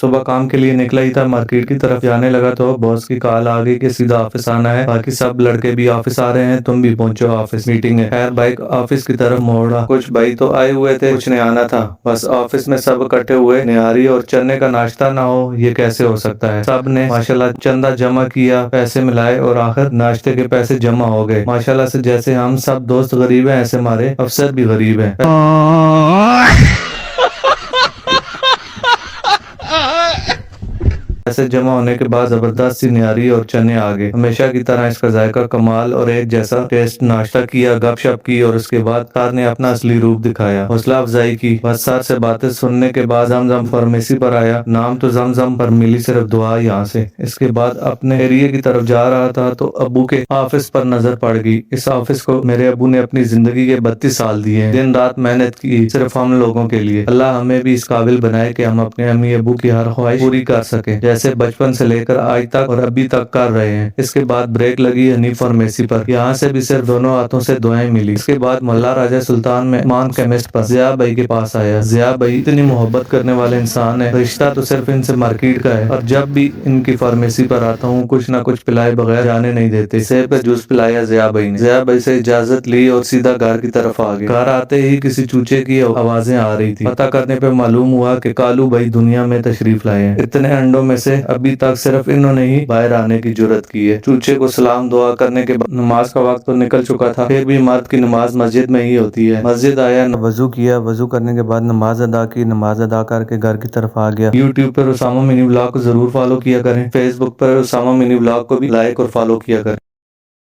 صبح کام کے لیے نکلا ہی تھا، مارکیٹ کی طرف جانے لگا تو باس کی کال آ گئی کہ سیدھا آفس آنا ہے، باقی سب لڑکے بھی آفس آ رہے ہیں، تم بھی پہنچو، آفس میٹنگ ہے۔ خیر بائک آفس کی طرف موڑا، کچھ بھائی تو آئے ہوئے تھے، کچھ نے آنا تھا، بس آفس میں سب اکٹھے ہوئے، نہاری اور چنے کا ناشتہ نہ ہو یہ کیسے ہو سکتا ہے۔ سب نے ماشاءاللہ چندہ جمع کیا، پیسے ملائے اور آخر ناشتے کے پیسے جمع ہو گئے۔ ماشاءاللہ سے جیسے ہم سب دوست غریب ہیں ایسے ہمارے افسر بھی غریب ہیں۔ ایسے جمع ہونے کے بعد زبردست سی نہاری اور چنے آگئے، ہمیشہ کی طرح اس کا ذائقہ کمال اور ایک جیسا ٹیسٹ۔ ناشتہ کیا، گپ شپ کی اور اس کے بعد سر نے اپنا اصلی روپ دکھایا، حوصلہ افزائی کی۔ بس سر سے باتیں سننے کے بعد زمزم فارمیسی پر آیا، نام تو زمزم پر ملی صرف دعا یہاں سے۔ اس کے بعد اپنے ایریے کی طرف جا رہا تھا تو ابو کے آفس پر نظر پڑ گئی۔ اس آفس کو میرے ابو نے اپنی زندگی کے 32 سال دیے ہیں، دن رات محنت کی صرف ہم لوگوں کے لیے۔ اللہ ہمیں بھی اس قابل بنائے کہ ہم اپنے امی ابو کی ہر خواہش پوری کر سکیں، جیسے بچپن سے لے کر آج تک اور ابھی تک کر رہے ہیں۔ اس کے بعد بریک لگی حنیف فارمیسی پر، یہاں سے بھی صرف دونوں ہاتھوں سے دعائیں ملی۔ اس کے بعد محلہ راجہ سلطان میں مان کیمسٹ پر ضیاء بھائی کے پاس آیا۔ ضیاء بھائی اتنی محبت کرنے والے انسان ہیں، رشتہ تو صرف ان سے مارکیٹ کا ہے، اور جب بھی ان کی فارمیسی پر آتا ہوں کچھ نہ کچھ پلائے بغیر جانے نہیں دیتے۔ سیب کا جوس پلایا ضیاء بھائی نے، ضیاء بھائی سے اجازت لی اور سیدھا گھر کی طرف آ گئے۔ گھر آتے ہی کسی چوچے کی آوازیں آ رہی تھی، پتہ کرنے پہ معلوم ہوا کہ کالو بھائی دنیا میں تشریف لائے ہیں۔ اتنے انڈوں میں سے ابھی تک صرف انہوں نے ہی باہر آنے کی جرات کی ہے۔ چوچے کو سلام دعا کرنے کے بعد نماز کا وقت تو نکل چکا تھا، پھر بھی مرد کی نماز مسجد میں ہی ہوتی ہے۔ مسجد آیا، وضو کیا، وضو کرنے کے بعد نماز ادا کی، نماز ادا کر کے گھر کی طرف آ گیا۔ یوٹیوب پر اسامہ منی بلاگ کو ضرور فالو کیا کریں، فیس بک پر اسامہ منی بلاگ کو بھی لائک اور فالو کیا کریں۔